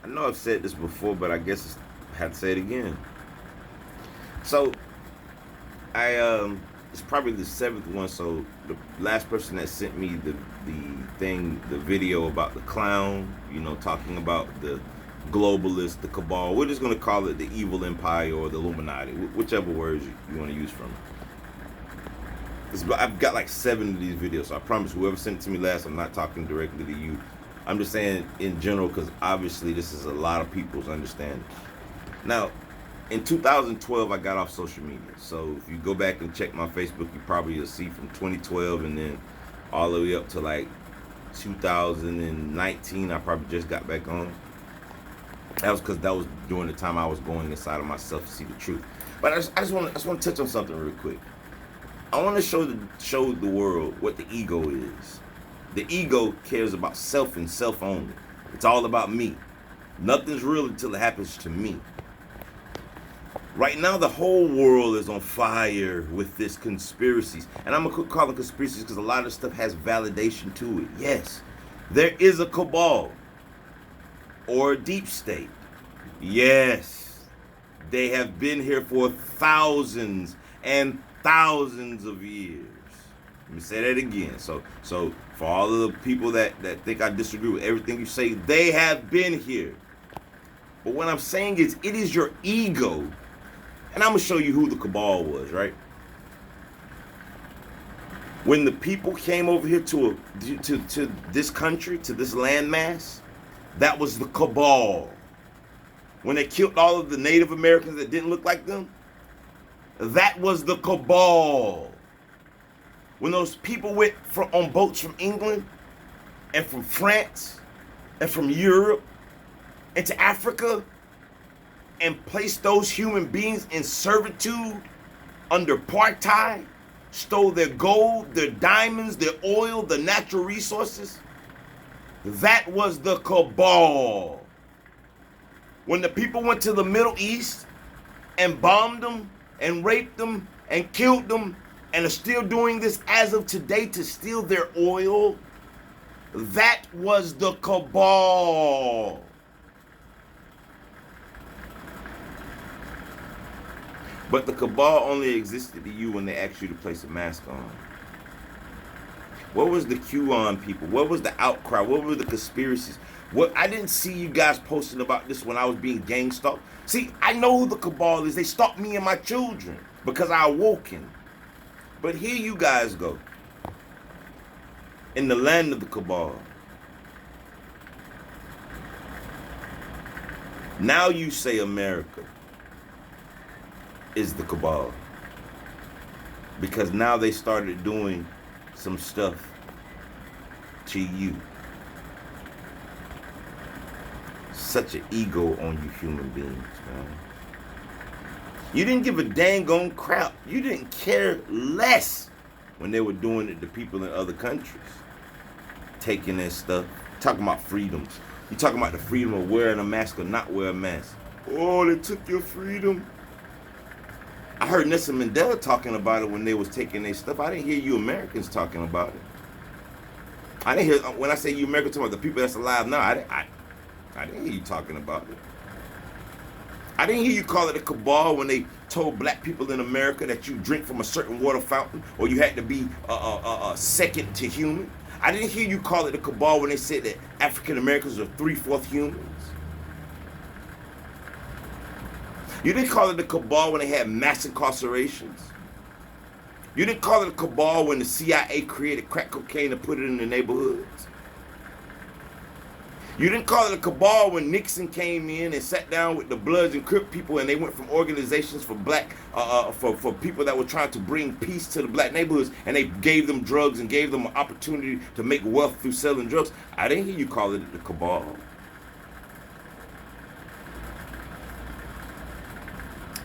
I know I've said this before, but I guess I have to say it again. So it's probably the seventh one. So the last person that sent me the video about the clown, talking about the globalists, the cabal. We're just gonna call it the evil empire or the Illuminati, whichever words you want to use from it. I've got like 7 of these videos, so I promise whoever sent it to me last, I'm not talking directly to you. I'm just saying in general because obviously this is a lot of people's understanding. Now, in 2012, I got off social media. So if you go back and check my Facebook, you probably will see from 2012 and then all the way up to like 2019, I probably just got back on. That was because that was during the time I was going inside of myself to see the truth. But I just want to touch on something real quick. I want to show the world what the ego is. The ego cares about self and self only. It's all about me. Nothing's real until it happens to me. Right now, the whole world is on fire with this conspiracies. And I'm going to call them conspiracies because a lot of stuff has validation to it. Yes, there is a cabal or a deep state. Yes, they have been here for thousands and thousands of years. Let me say that again. So for all of the people that think I disagree with everything you say, they have been here. But what I'm saying is, it is your ego. And I'm going to show you who the cabal was, right? When the people came over here to this country, to this landmass, that was the cabal. When they killed all of the Native Americans that didn't look like them, that was the cabal. When those people went on boats from England and from France and from Europe into Africa and placed those human beings in servitude under apartheid, stole their gold, their diamonds, their oil, the natural resources, that was the cabal. When the people went to the Middle East and bombed them and raped them and killed them and are still doing this as of today to steal their oil, that was the cabal. But the cabal only existed to you when they asked you to place a mask on. What was the QAnon people? What was the outcry? What were the conspiracies? I didn't see you guys posting about this when I was being gang stalked. See, I know who the cabal is. They stalked me and my children because I awoken. But here you guys go. In the land of the cabal. Now you say America is the cabal. Because now they started doing some stuff to you. Such an ego on you human beings, man. You didn't give a dang on crap. You didn't care less when they were doing it to people in other countries. Taking their stuff. Talking about freedoms. You talking about the freedom of wearing a mask or not wearing a mask. Oh, they took your freedom. I heard Nelson Mandela talking about it when they was taking their stuff. I didn't hear you Americans talking about it. I didn't hear, when I say you Americans talking about the people that's alive now, I didn't hear you talking about it. I didn't hear you call it a cabal when they told black people in America that you drink from a certain water fountain or you had to be second to human. I didn't hear you call it a cabal when they said that African Americans are 3/4 humans. You didn't call it a cabal when they had mass incarcerations. You didn't call it a cabal when the CIA created crack cocaine and put it in the neighborhoods. You didn't call it a cabal when Nixon came in and sat down with the Bloods and Crip people and they went from organizations for black, for people that were trying to bring peace to the black neighborhoods, and they gave them drugs and gave them an opportunity to make wealth through selling drugs. I didn't hear you call it the cabal.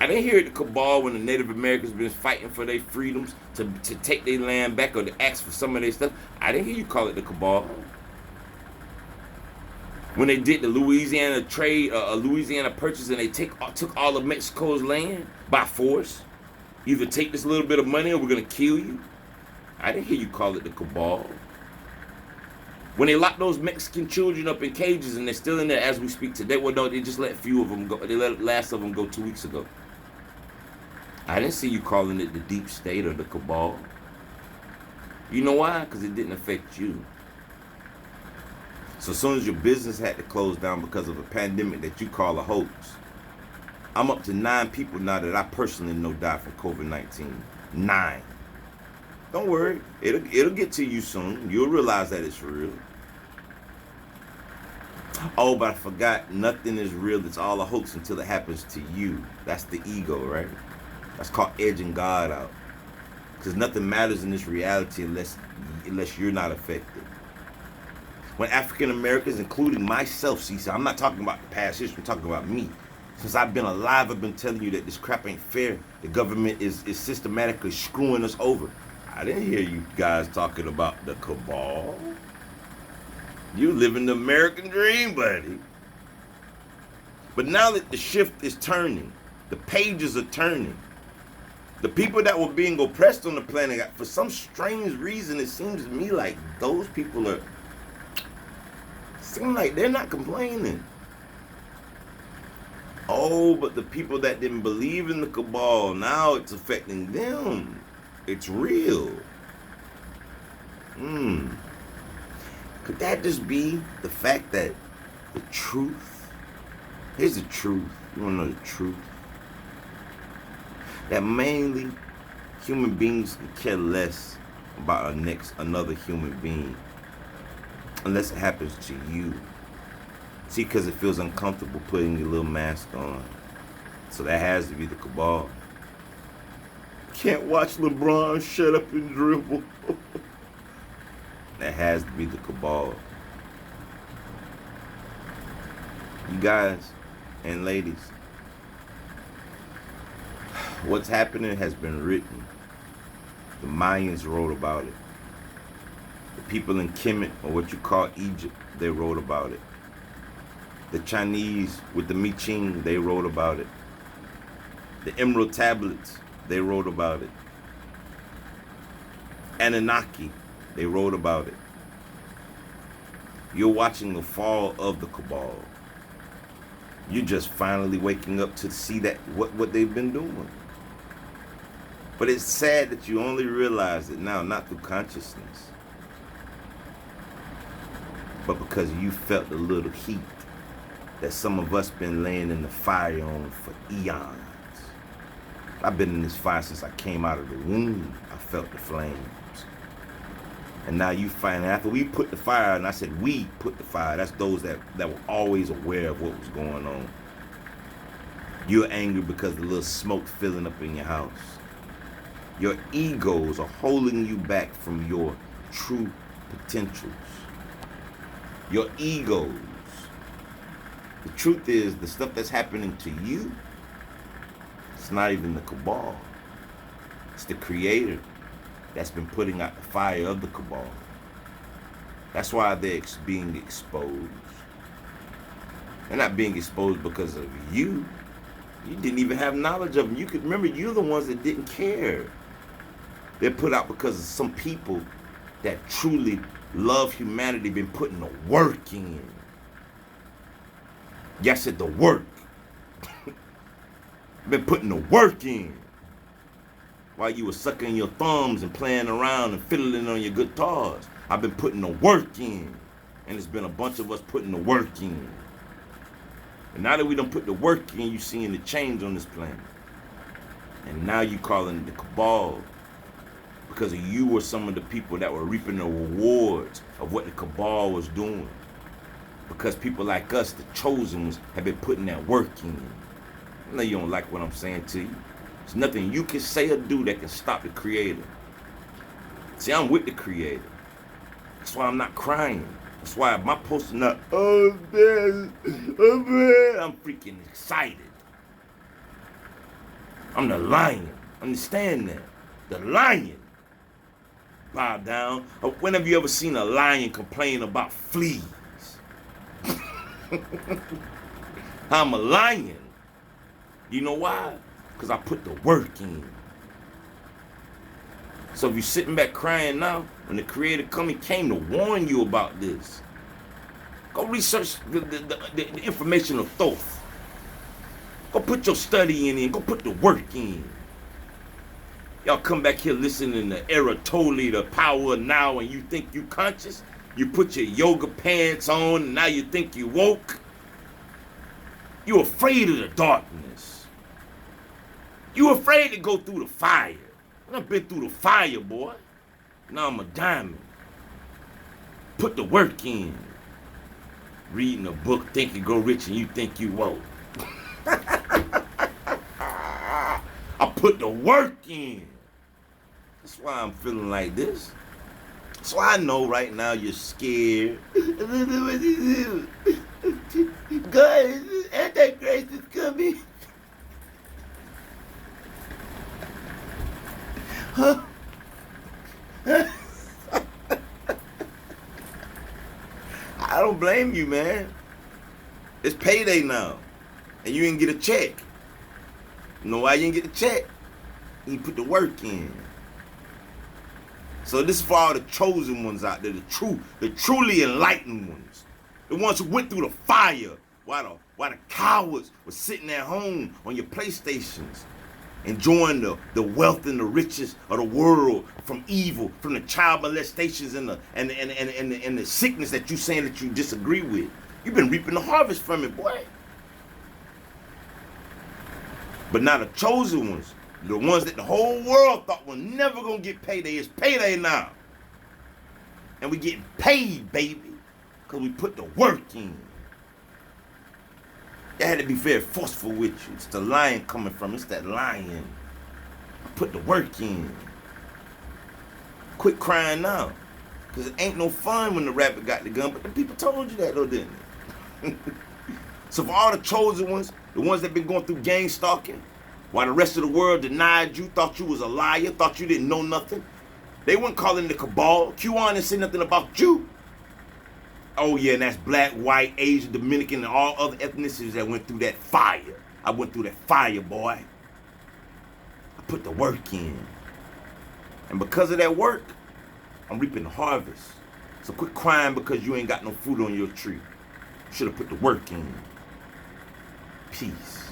I didn't hear the cabal when the Native Americans been fighting for their freedoms to take their land back or to ask for some of their stuff. I didn't hear you call it the cabal. When they did the Louisiana trade, Louisiana purchase, and they took all of Mexico's land by force. Either take this little bit of money or we're going to kill you. I didn't hear you call it the cabal. When they lock those Mexican children up in cages and they're still in there as we speak today, well, no, they just let a few of them go. They let the last of them go 2 weeks ago. I didn't see you calling it the deep state or the cabal. You know why? Because it didn't affect you. So as soon as your business had to close down because of a pandemic that you call a hoax, I'm up to 9 people now that I personally know died from COVID-19. 9. Don't worry, it'll get to you soon. You'll realize that it's real. Oh, but I forgot, nothing is real. It's all a hoax until it happens to you. That's the ego, right? That's called edging God out. Because nothing matters in this reality unless you're not affected. When African Americans, including myself, see, so I'm not talking about the past history, I'm talking about me. Since I've been alive, I've been telling you that this crap ain't fair. The government is systematically screwing us over. I didn't hear you guys talking about the cabal. You living the American dream, buddy. But now that the shift is turning, the pages are turning. The people that were being oppressed on the planet, for some strange reason, it seems to me like those people seem like they're not complaining. Oh, but the people that didn't believe in the cabal, now it's affecting them. It's real. Could that just be the fact that the truth? Here's the truth. You want to know the truth? That mainly human beings can care less about another human being unless it happens to you. See, because it feels uncomfortable putting your little mask on. So that has to be the cabal. Can't watch LeBron shut up and dribble. That has to be the cabal. You guys and ladies, what's happening has been written. The Mayans wrote about it. The people in Kemet, or what you call Egypt, they wrote about it. The Chinese with the Miqing, they wrote about it. The Emerald Tablets, they wrote about it. Anunnaki, they wrote about it. You're watching the fall of the cabal. You're just finally waking up to see that what they've been doing. But it's sad that you only realize it now, not through consciousness, but because you felt a little heat that some of us been laying in the fire on for eons. I've been in this fire since I came out of the womb. I felt the flames. And now you find, after we put the fire, and I said we put the fire, that's those that were always aware of what was going on. You're angry because the little smoke filling up in your house. Your egos are holding you back from your true potentials. Your egos. The truth is, the stuff that's happening to you, it's not even the cabal. It's the creator that's been putting out the fire of the cabal. That's why they're being exposed. They're not being exposed because of you. You didn't even have knowledge of them. You could remember, you're the ones that didn't care. They're put out because of some people that truly love humanity, been putting the work in. Yes, at the work. Been putting the work in. While you were sucking your thumbs and playing around and fiddling on your guitars, I've been putting the work in. And it's been a bunch of us putting the work in. And now that we done put the work in, you seeing the change on this planet. And now you calling it the cabal. Because you were some of the people that were reaping the rewards of what the cabal was doing. Because people like us, the chosen ones, have been putting that work in. I know you don't like what I'm saying to you. There's nothing you can say or do that can stop the creator. See, I'm with the creator. That's why I'm not crying. That's why my posts are not, oh man, I'm freaking excited. I'm the lion. Understand that? The lion. Bow down. When have you ever seen a lion complain about fleas? I'm a lion. You know why? Because I put the work in. So if you're sitting back crying now, When the Creator he came to warn you about this. Go research the information of Thoth. Go put your study in. Go put the work in. Y'all come back here listening to Eratoli, the power of now, and you think you conscious? You put your yoga pants on, and now you think you woke? You afraid of the darkness. You afraid to go through the fire. I've been through the fire, boy. Now I'm a diamond. Put the work in. Reading a book, think you go rich, and you think you woke. I put the work in. That's why I'm feeling like this. So I know right now you're scared. God, Antichrist is coming. Huh? I don't blame you, man. It's payday now. And you didn't get a check. You know why you didn't get the check? You put the work in. So this is for all the chosen ones out there, the truly enlightened ones. The ones who went through the fire while the cowards were sitting at home on your PlayStations, enjoying the wealth and the riches of the world from evil, from the child molestations and the sickness that you saying that you disagree with. You've been reaping the harvest from it, boy. But now the chosen ones, the ones that the whole world thought were never gonna get payday, it's payday now. And we getting paid, baby, because we put the work in. That had to be very forceful with you. It's the lion coming from, it's that lion. Put the work in. Quit crying now. Because it ain't no fun when the rabbit got the gun, but the people told you that though, didn't they? So for all the chosen ones, the ones that been going through gang stalking, while the rest of the world denied you, thought you was a liar, thought you didn't know nothing, they weren't calling the cabal. QAnon didn't say nothing about you. Oh yeah, and that's black, white, Asian, Dominican, and all other ethnicities that went through that fire. I went through that fire, boy. I put the work in. And because of that work, I'm reaping the harvest. So quit crying because you ain't got no fruit on your tree. You should have put the work in. Peace.